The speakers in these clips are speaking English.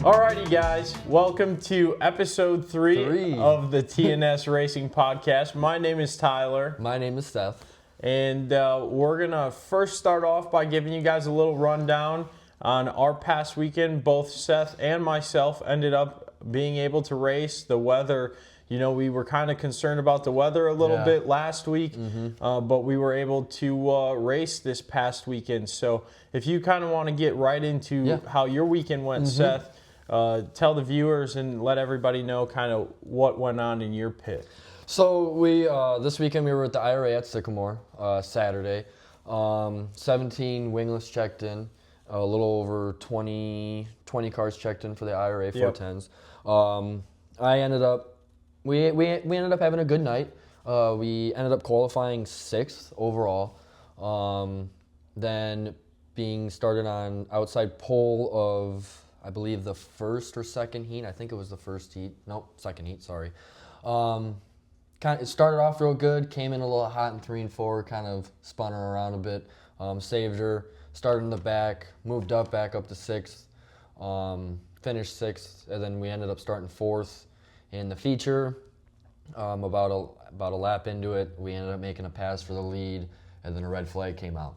Alrighty, guys, welcome to episode 3 of the T&S Racing podcast. My name is Tyler. My name is Seth. And we're going to first start off by giving you guys a little rundown on our past weekend. Both Seth and myself ended up being able to race. The weather, you know, we were kind of concerned about the weather a little bit last week, but we were able to race this past weekend. So if you kind of want to get right into how your weekend went, Seth, tell the viewers and let everybody know kind of what went on in your pit. So we this weekend we were at the IRA at Sycamore Saturday. 17 wingless checked in, a little over 20 cars checked in for the IRA 410s. We ended up having a good night. We ended up qualifying 6th overall. Then being started on outside pole of, I believe, the first or second heat. I think it was the first heat. Nope, second heat, sorry. It started off real good, came in a little hot in 3 and 4, kind of spun her around a bit, saved her, started in the back, moved up, back up to 6th, finished 6th, and then we ended up starting 4th in the feature. About a lap into it, we ended up making a pass for the lead, and then a red flag came out.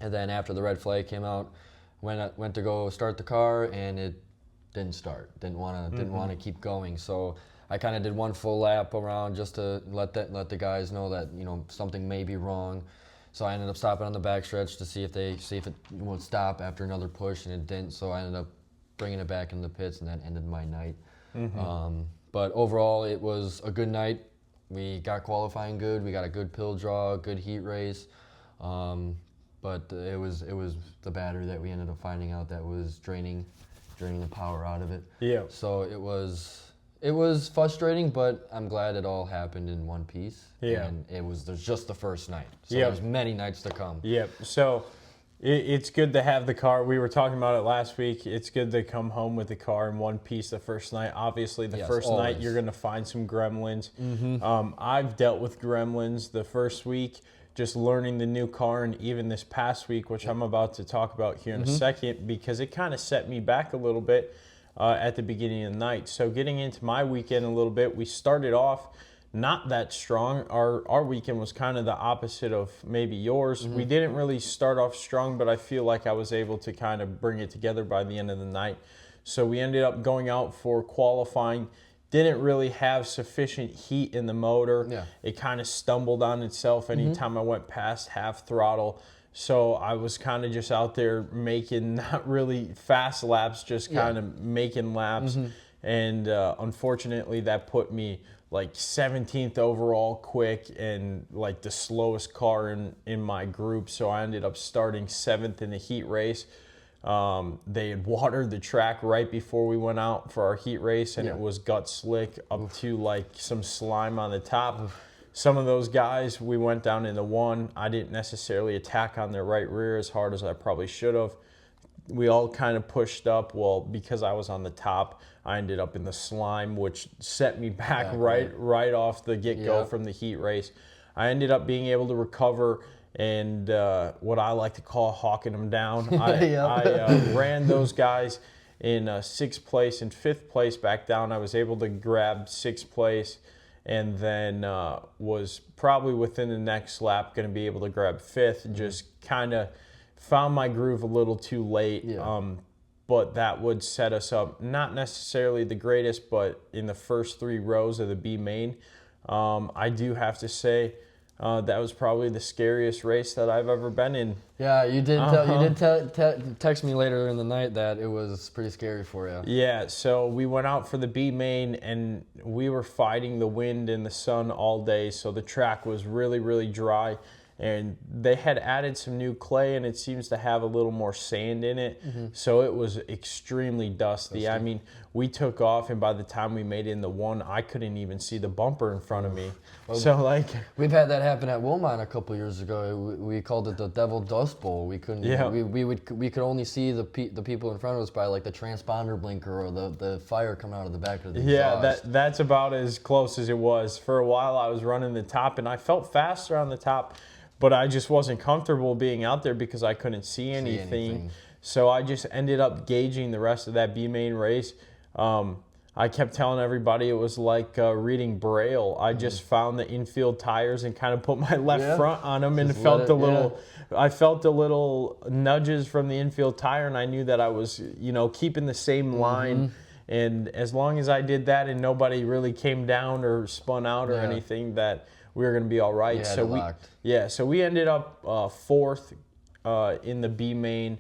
And then after the red flag came out, went to go start the car, and it didn't start. Didn't want to keep going. So I kind of did one full lap around just to let the guys know that, you know, something may be wrong. So I ended up stopping on the backstretch to see if it would stop after another push, and it didn't. So I ended up bringing it back in the pits, and that ended my night. But overall, it was a good night. We got qualifying good. We got a good pill draw, good heat race. But it was the battery that we ended up finding out that was draining the power out of it. Yeah. So it was frustrating, but I'm glad it all happened in one piece. Yeah. And there's just the first night. So there's many nights to come. Yep. So it's good to have the car. We were talking about it last week. It's good to come home with the car in one piece the first night. Obviously, the first night you're going to find some gremlins. I've dealt with gremlins the first week, just learning the new car, and even this past week, which I'm about to talk about here in a second, because it kind of set me back a little bit at the beginning of the night. So getting into my weekend a little bit, we started off not that strong. Our weekend was kind of the opposite of maybe yours. We didn't really start off strong, but I feel like I was able to kind of bring it together by the end of the night. So we ended up going out for qualifying. Didn't really have sufficient heat in the motor. Yeah. It kind of stumbled on itself anytime I went past half throttle. So I was kind of just out there making not really fast laps, just kind of making laps. And unfortunately, that put me like 17th overall quick and like the slowest car in my group. So I ended up starting 7th in the heat race. They had watered the track right before we went out for our heat race, and it was gut slick up to like some slime on the top. Some of those guys, we went down into 1. I didn't necessarily attack on their right rear as hard as I probably should have. We all kind of pushed up. Well, because I was on the top, I ended up in the slime, which set me back right off the get-go from the heat race. I ended up being able to recover and what I like to call hawking them down. I ran those guys in 6th place and 5th place back down. I was able to grab 6th place, and then was probably within the next lap going to be able to grab 5th. Just kind of found my groove a little too late. But that would set us up, not necessarily the greatest, but in the first 3 rows of the B main. I do have to say, that was probably the scariest race that I've ever been in. Yeah, you did text me later in the night that it was pretty scary for you. Yeah, so we went out for the B main, and we were fighting the wind and the sun all day, so the track was really, really dry. And they had added some new clay, and it seems to have a little more sand in it. So it was extremely dusty. I mean, we took off, and by the time we made it in the 1, I couldn't even see the bumper in front of me. So like, we've had that happen at Wilmot a couple years ago. We called it the Devil Dust Bowl. We couldn't. Yeah. We could only see the people in front of us by like the transponder blinker or the fire coming out of the back of the exhaust. Yeah, that's about as close as it was. For a while, I was running the top, and I felt faster on the top, but I just wasn't comfortable being out there because I couldn't see anything. So I just ended up gauging the rest of that B main race. I kept telling everybody it was like reading Braille. I just found the infield tires and kind of put my left front on them and felt I felt a little nudges from the infield tire, and I knew that I was, keeping the same line. And as long as I did that and nobody really came down or spun out or anything, that we were going to be all right. So we ended up fourth in the B main.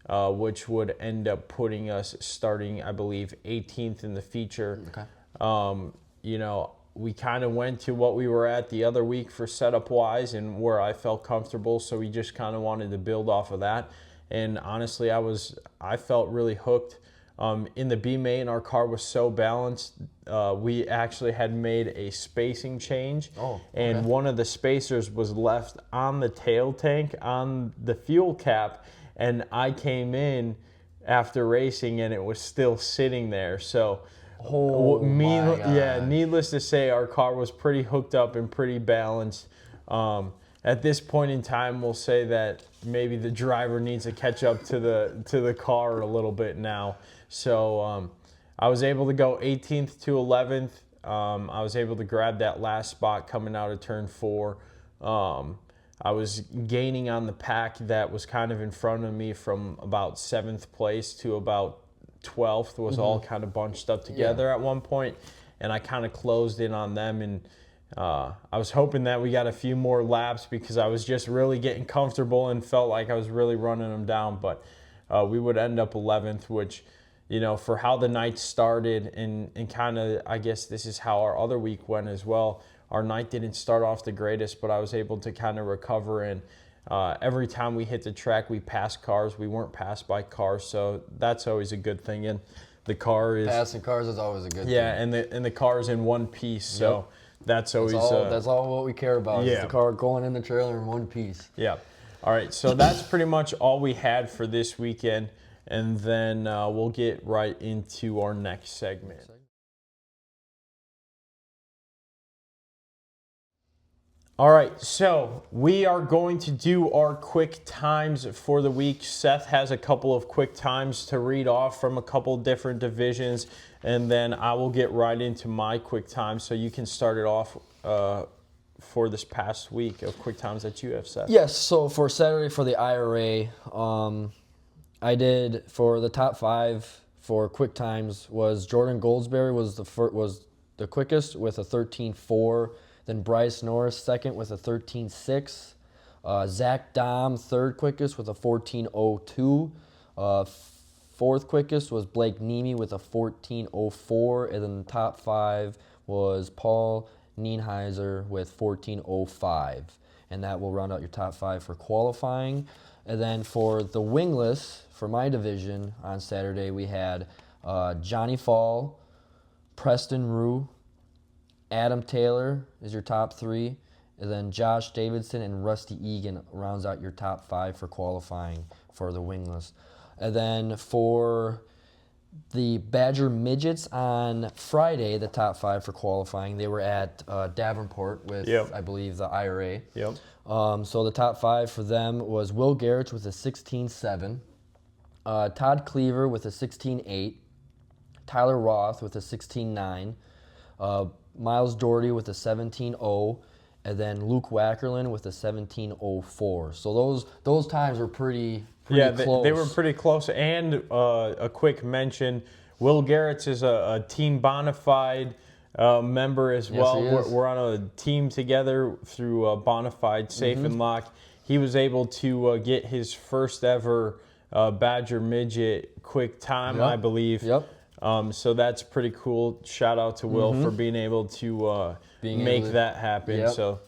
Which would end up putting us starting, I believe, 18th in the feature. Okay. We kind of went to what we were at the other week for setup-wise and where I felt comfortable, so we just kind of wanted to build off of that. And honestly, I felt really hooked. In the B main, our car was so balanced. We actually had made a spacing change, and one of the spacers was left on the tail tank on the fuel cap. And I came in after racing, and it was still sitting there. So, needless to say, our car was pretty hooked up and pretty balanced. At this point in time, we'll say that maybe the driver needs to catch up to the car a little bit now. So, I was able to go 18th to 11th. I was able to grab that last spot coming out of turn 4. I was gaining on the pack that was kind of in front of me from about 7th place to about 12th was all kind of bunched up together at one point, and I kind of closed in on them, and I was hoping that we got a few more laps because I was just really getting comfortable and felt like I was really running them down, but we would end up 11th, which, for how the night started and kind of, I guess this is how our other week went as well. Our night didn't start off the greatest, but I was able to kind of recover. And every time we hit the track, we passed cars. We weren't passed by cars, so that's always a good thing. And the car is passing cars is always a good thing. Yeah, and the car is in one piece, so that's always that's all what we care about. Is the car going in the trailer in one piece. Yeah. All right, so that's pretty much all we had for this weekend, and then we'll get right into our next segment. All right, so we are going to do our quick times for the week. Seth has a couple of quick times to read off from a couple different divisions, and then I will get right into my quick times. So you can start it off for this past week of quick times that you have, Seth. Yes, so for Saturday for the IRA, I did for the top 5 for quick times was Jordan Goldsberry was the quickest with a 13.4. Then Bryce Norris second with a 13.6. Zach Dahm third quickest with a 14.02. Fourth quickest was Blake Nemi with a 14.04. And then the top 5 was Paul Nienheiser with 14.05. And that will round out your top 5 for qualifying. And then for the wingless, for my division on Saturday, we had Johnny Fall, Preston Rue, Adam Taylor is your top 3, and then Josh Davidson and Rusty Egan rounds out your top 5 for qualifying for the wingless. And then for the Badger Midgets on Friday, the top 5 for qualifying, they were at Davenport with, I believe, the IRA. So the top 5 for them was Will Garrett with a 16.7, Todd Cleaver with a 16.8, Tyler Roth with a 16.9, Miles Doherty with a 17.0, and then Luke Wackerlin with a 17.04. So those times were pretty close. They were pretty close. And a quick mention, Will Garrett's is a Team Bonafide member as well. We're on a team together through Bonafide Safe and Lock. He was able to get his first ever Badger Midget quick time, I believe. So that's pretty cool. Shout out to Will for being able to make that happen. So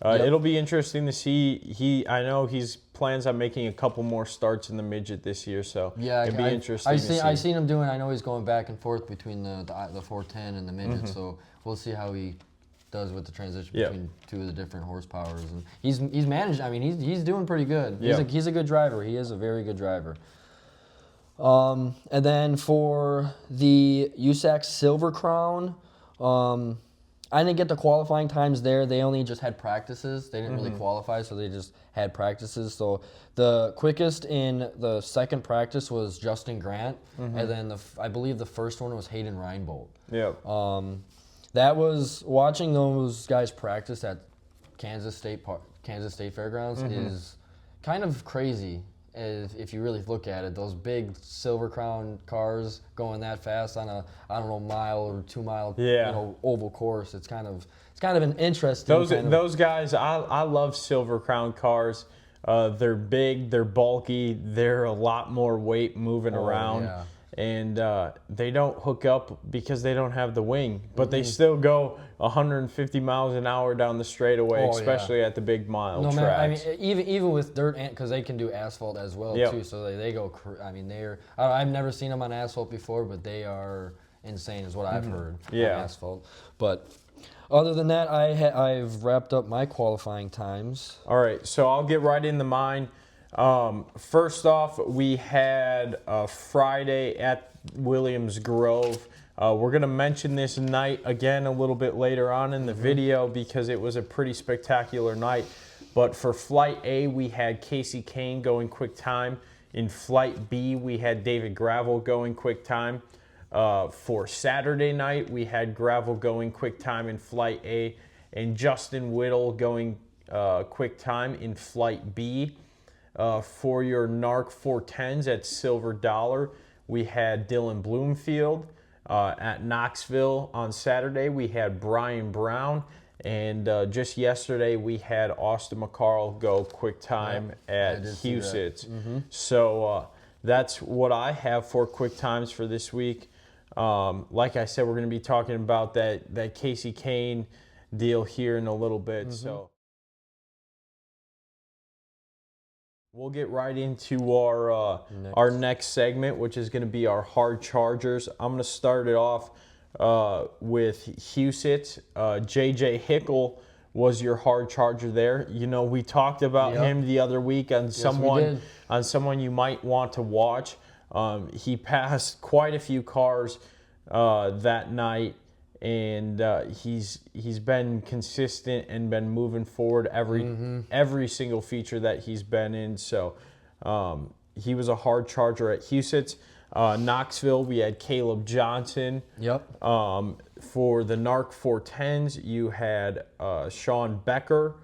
it'll be interesting to see. I know he's plans on making a couple more starts in the midget this year. So it'd be interesting to see. I've seen him doing. I know he's going back and forth between the 410 and the midget. So we'll see how he does with the transition between two of the different horsepowers. And he's managed. I mean, he's doing pretty good. He's a good driver. He is a very good driver. And then for the USAC Silver Crown, I didn't get the qualifying times there. They only just had practices. They didn't really qualify, so they just had practices. So the quickest in the second practice was Justin Grant, and then I believe the first one was Hayden Reinbold. Yeah. That was watching those guys practice at Kansas State Fairgrounds is kind of crazy. If you really look at it, those big Silver Crown cars going that fast on a mile or 2 mile oval course, it's kind of an interesting. Those guys, I love Silver Crown cars. They're big, they're bulky, they're a lot more weight moving around. Yeah. And they don't hook up because they don't have the wing, but they still go 150 miles an hour down the straightaway, especially at the big mile tracks. I mean, even with dirt, because they can do asphalt as well too. So they go. I mean, I've never seen them on asphalt before, but they are insane, is what I've heard. On asphalt. But other than that, I've wrapped up my qualifying times. All right, so I'll get right into mine. First off, we had Friday at Williams Grove. We're going to mention this night again a little bit later on in the video because it was a pretty spectacular night. But for Flight A, we had Casey Kane going quick time. In Flight B, we had David Gravel going quick time. For Saturday night, we had Gravel going quick time in Flight A and Justin Whittle going quick time in Flight B. For your NARC 410s at Silver Dollar, we had Dylan Bloomfield. At Knoxville on Saturday, we had Brian Brown. And just yesterday, we had Austin McCarl go quick time at Huset's. So that's what I have for quick times for this week. Like I said, we're going to be talking about that Casey Kane deal here in a little bit. So we'll get right into our next segment, which is going to be our hard chargers. I'm going to start it off with Huset. JJ Hickle was your hard charger there. You know, we talked about him the other week on someone you might want to watch. He passed quite a few cars that night. And he's been consistent and been moving forward every single feature that he's been in. So he was a hard charger at Huset's. Knoxville, we had Caleb Johnson. For the NARC 410s, you had Sean Becker.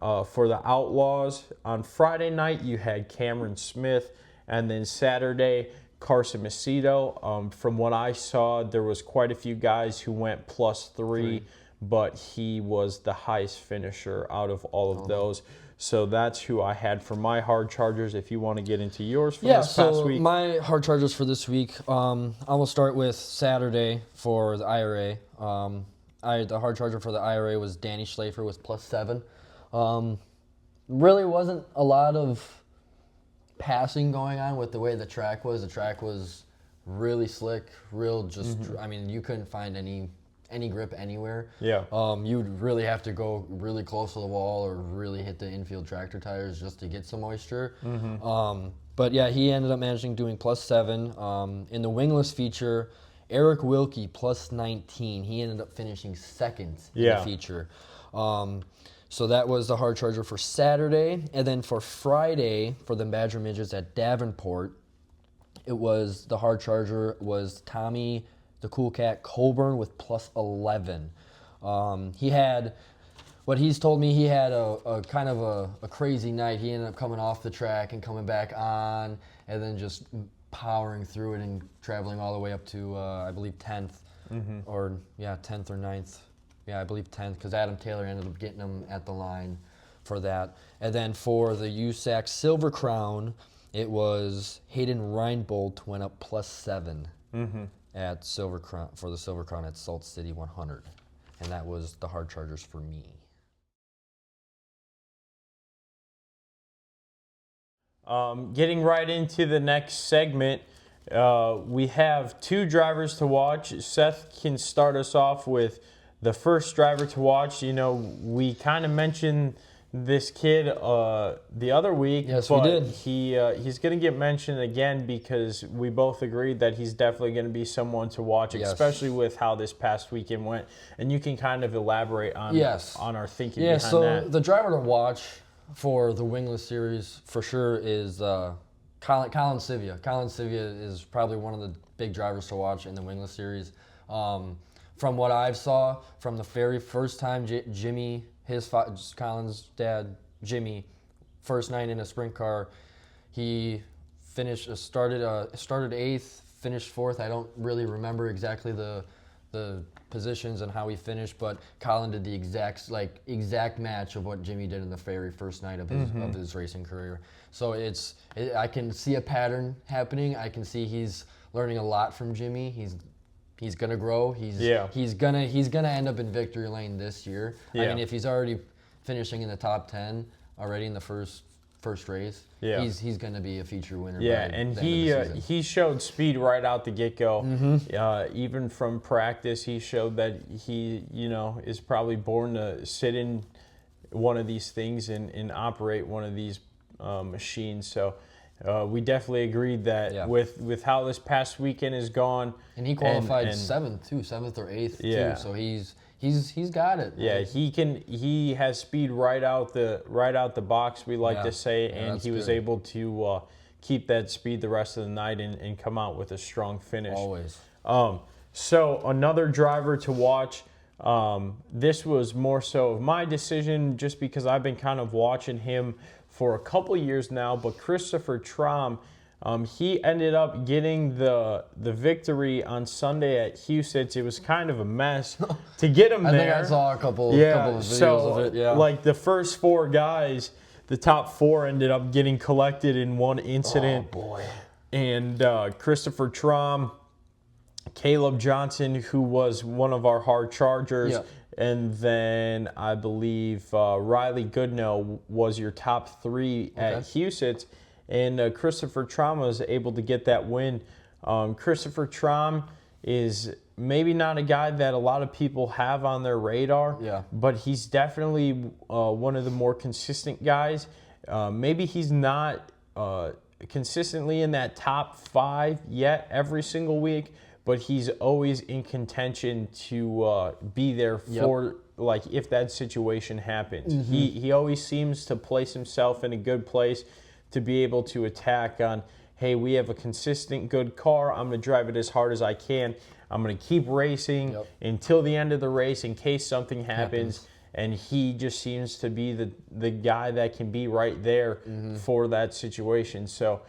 For the Outlaws, on Friday night, you had Cameron Smith. And then Saturday, Carson Macedo. From what I saw, there was quite a few guys who went +3, but he was the highest finisher out of all of those. So that's who I had for my hard chargers. If you want to get into yours for this past week. My hard chargers for this week, I will start with Saturday for the IRA. The hard charger for the IRA was Danny Schlafer with +7. Really wasn't a lot of passing going on with the way the track was. The track was really slick, I mean, you couldn't find any grip anywhere. You'd really have to go really close to the wall or really hit the infield tractor tires just to get some moisture. But yeah, he ended up doing +7. In the wingless feature, Eric Wilkie +19. He ended up finishing second in the feature. So that was the hard charger for Saturday. And then for Friday, for the Badger Midgets at Davenport, the hard charger was Tommy the Cool Cat Colburn with +11. He had, what he's told me, he had a kind of a crazy night. He ended up coming off the track and coming back on, and then just powering through it and traveling all the way up to, I believe, 10th. 10th or 9th. Yeah, I believe 10th, because Adam Taylor ended up getting him at the line for that. And then for the USAC Silver Crown, it was Hayden Reinbold went up +7 at Silver Crown, for the Silver Crown at Salt City 100. And that was the hard chargers for me. Getting right into the next segment, we have two drivers to watch. Seth can start us off with the first driver to watch. You know, we kind of mentioned this kid the other week. Yes, but we did. He's going to get mentioned again because we both agreed that he's definitely going to be someone to watch, especially with how this past weekend went. And you can kind of elaborate on our thinking behind that. Yeah, so the driver to watch for the Wingless Series for sure is Colin Sivia. Colin Sivia is probably one of the big drivers to watch in the Wingless Series. From what I've saw, from the very first time Jimmy, Colin's dad, Jimmy, first night in a sprint car, he started eighth, finished fourth. I don't really remember exactly the positions and how he finished, but Colin did the exact match of what Jimmy did in the very first night of his racing career. So I can see a pattern happening. I can see he's learning a lot from Jimmy. He's gonna grow. He's gonna end up in victory lane this year. I mean, if he's already finishing in the top 10 already in the first race, he's gonna be a feature winner. Yeah, and he showed speed right out the get-go. Even from practice, he showed that he is probably born to sit in one of these things and operate one of these machines. So. We definitely agreed that with how this past weekend is gone, and he qualified seventh or eighth too. So he's got it. Yeah, he has speed right out the box, we like to say, and he was able to keep that speed the rest of the night and come out with a strong finish. Always. So another driver to watch. This was more so of my decision just because I've been kind of watching him for a couple years now, but Christopher Traum, he ended up getting the victory on Sunday at Houston. It was kind of a mess to get him there. I think I saw a couple of videos of it. Yeah, like the first four guys, the top four ended up getting collected in one incident. Oh boy! And Christopher Traum, Caleb Johnson, who was one of our hard chargers. And then I believe Riley Goodnow was your top three at Houston. And Christopher Traum was able to get that win. Christopher Traum is maybe not a guy that a lot of people have on their radar, but he's definitely one of the more consistent guys. Maybe he's not consistently in that top 5 yet every single week, but he's always in contention to be there for, like, if that situation happens. He always seems to place himself in a good place to be able to attack on, hey, we have a consistent good car. I'm going to drive it as hard as I can. I'm going to keep racing until the end of the race in case something happens. And he just seems to be the guy that can be right there for that situation. So,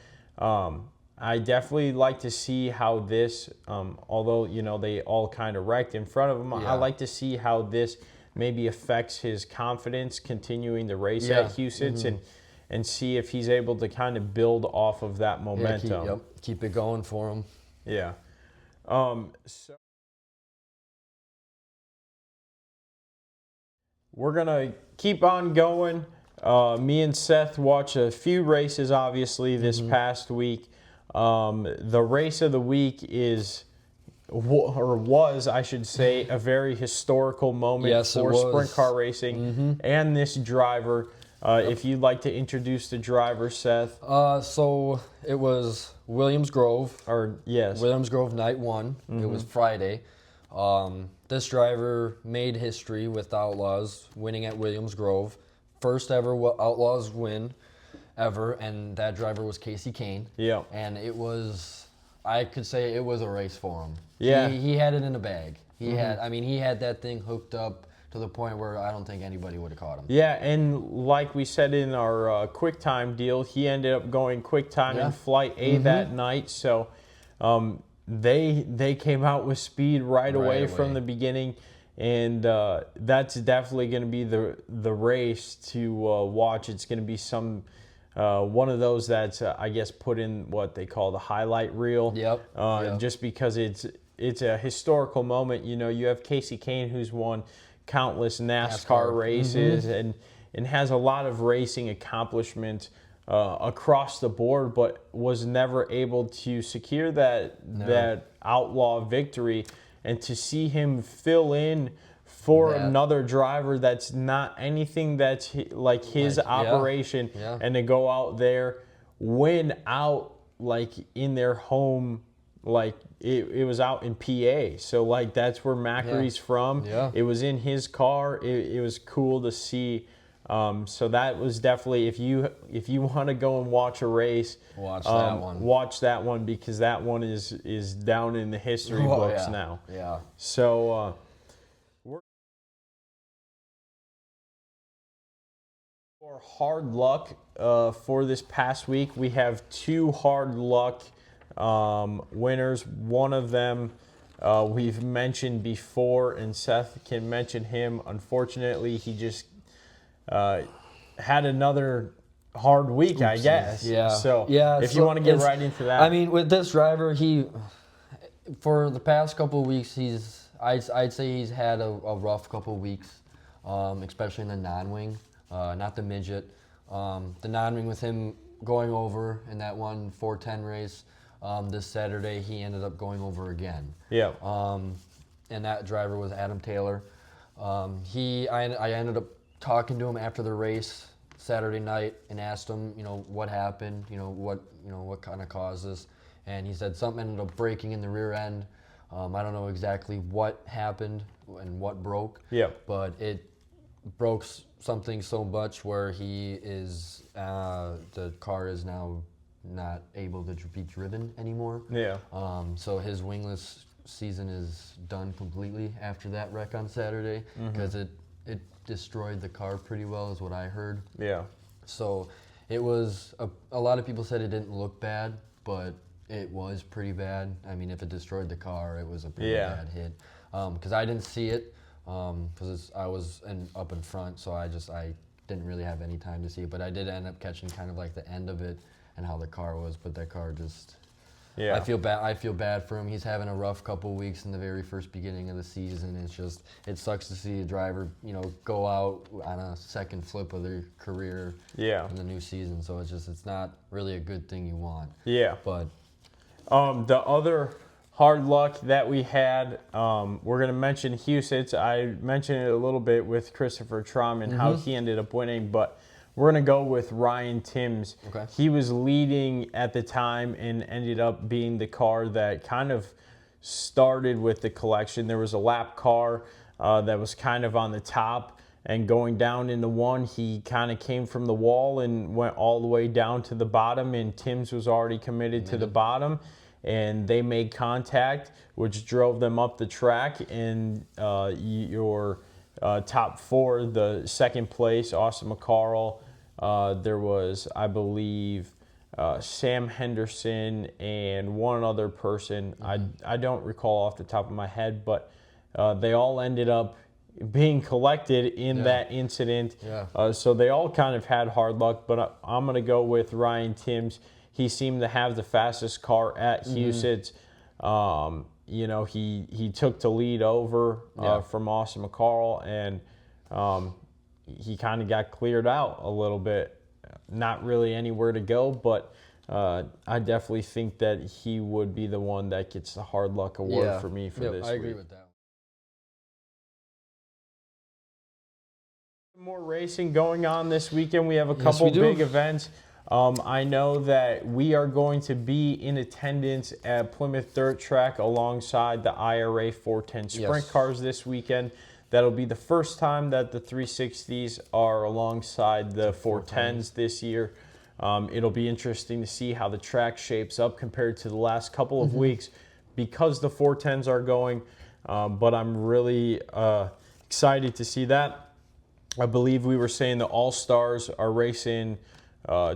I definitely like to see how this, although, they all kind of wrecked in front of him, I like to see how this maybe affects his confidence continuing the race at Houston and see if he's able to kind of build off of that momentum. Keep it going for him. Yeah. So we're going to keep on going. Me and Seth watched a few races, obviously, this past week. The race of the week was, I should say, a very historical moment for sprint car racing and this driver. If you'd like to introduce the driver, Seth. So it was Williams Grove. Williams Grove night 1. It was Friday. This driver made history with Outlaws, winning at Williams Grove. First ever Outlaws win ever, and that driver was Casey Kane. Yeah. And I could say it was a race for him. Yeah. He had it in a bag. He had that thing hooked up to the point where I don't think anybody would have caught him. Yeah, and like we said in our quick time deal, he ended up going quick time in Flight A that night. So they came out with speed right away from the beginning. And that's definitely going to be the race to watch. It's going to be one of those that's, I guess, put in what they call the highlight reel. Just because it's a historical moment. You have Casey Kane, who's won countless NASCAR races and has a lot of racing accomplishment across the board, but was never able to secure that outlaw victory. And to see him fill in for another driver that's not anything that's like his operation, and to go out there, win out like in their home, like it was out in PA. So like that's where Macary's from. Yeah. It was in his car. It was cool to see. So that was definitely, if you want to go and watch a race, watch that one. Watch that one, because that one is down in the history books now. Yeah. So for hard luck for this past week, we have 2 hard luck winners. One of them we've mentioned before, and Seth can mention him. Unfortunately, he just had another hard week, I guess. Yeah. So if you want to get right into that. I mean, with this driver, for the past couple of weeks, I'd say he's had a rough couple of weeks, especially in the non-wing, not the midget. The non-wing, with him going over in that one 410 race this Saturday, he ended up going over again. Yeah. And that driver was Adam Taylor. I ended up talking to him after the race Saturday night and asked him, what happened, what kind of caused this, and he said something ended up breaking in the rear end. I don't know exactly what happened and what broke. Yeah. But it broke something so much where he is the car is now not able to be driven anymore. Yeah. So his wingless season is done completely after that wreck on Saturday, because it destroyed the car pretty well, is what I heard. Yeah. So it was, a lot of people said it didn't look bad, but it was pretty bad. I mean, if it destroyed the car, it was a pretty bad hit. Because I didn't see it, because I was up in front, so I didn't really have any time to see it. But I did end up catching kind of like the end of it and how the car was. But that car just, I feel bad for him. He's having a rough couple of weeks in the very first beginning of the season. It sucks to see a driver, go out on a second flip of their career in the new season. So it's not really a good thing you want. Yeah. But the other hard luck that we had, we're going to mention Husitz. I mentioned it a little bit with Christopher Trom and how he ended up winning, but we're going to go with Ryan Timms. Okay. He was leading at the time and ended up being the car that kind of started with the collection. There was a lap car that was kind of on the top, and going down into one, he kind of came from the wall and went all the way down to the bottom, and Timms was already committed to the bottom, and they made contact, which drove them up the track. And your top 4, the second place, Austin McCarl, there was, I believe, Sam Henderson and one other person. I don't recall off the top of my head, but they all ended up being collected in that incident. Yeah. So they all kind of had hard luck, but I'm going to go with Ryan Timms. He seemed to have the fastest car at Husitz. He took the lead over from Austin McCarl, and he kind of got cleared out a little bit. Not really anywhere to go, but I definitely think that he would be the one that gets the hard luck award for me for this week. I agree with that. More racing going on this weekend. We have a couple big events. I know that we are going to be in attendance at Plymouth Dirt Track alongside the IRA 410 sprint cars this weekend. That'll be the first time that the 360s are alongside the 410s this year. It'll be interesting to see how the track shapes up compared to the last couple of weeks, because the 410s are going. But I'm really excited to see that. I believe we were saying the All-Stars are racing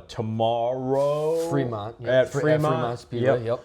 tomorrow. Fremont. At Fremont Speedway. Yep.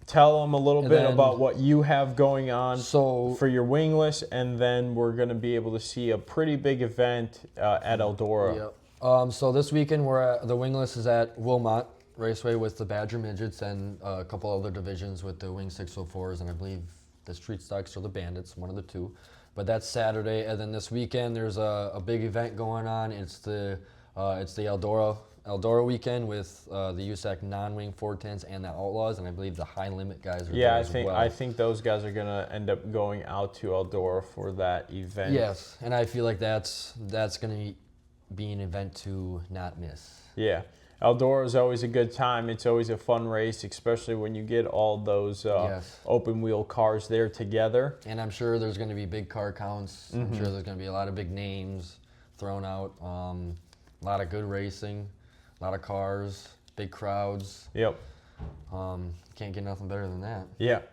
Tell them a little bit about what you have going on for your wingless, and then we're going to be able to see a pretty big event at Eldora. Yep. So this weekend the wingless is at Wilmot Raceway with the Badger Midgets and a couple other divisions with the Wing 604s, and I believe the Street Stocks or the Bandits, one of the two. But that's Saturday, and then this weekend there's a big event going on. It's the Eldora Eldora weekend with the USAC non-wing 410s and the Outlaws, and I believe the high limit guys are there as well. I think those guys are gonna end up going out to Eldora for that event. Yes, and I feel like that's gonna be an event to not miss. Yeah. Eldora is always a good time. It's always a fun race, especially when you get all those open wheel cars there together. And I'm sure there's going to be big car counts. I'm sure there's going to be a lot of big names thrown out. A lot of good racing, a lot of cars, big crowds. Yep. Can't get nothing better than that. Yeah.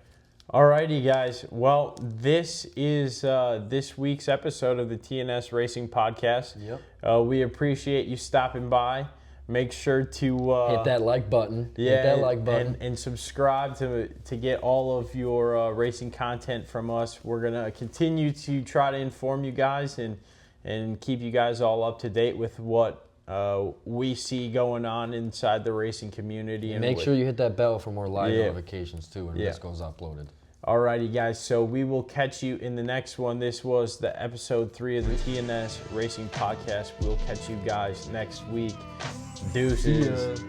Alrighty, guys. Well, this is this week's episode of the T&S Racing Podcast. Yep. We appreciate you stopping by. Make sure to hit that like button. Yeah, hit that like button. And subscribe to get all of your racing content from us. We're gonna continue to try to inform you guys and keep you guys all up to date with what we see going on inside the racing community. And make sure you hit that bell for more live notifications too when this goes uploaded. Alrighty, guys. So we will catch you in the next one. This was the episode 3 of the T&S Racing Podcast. We'll catch you guys next week. Deuces.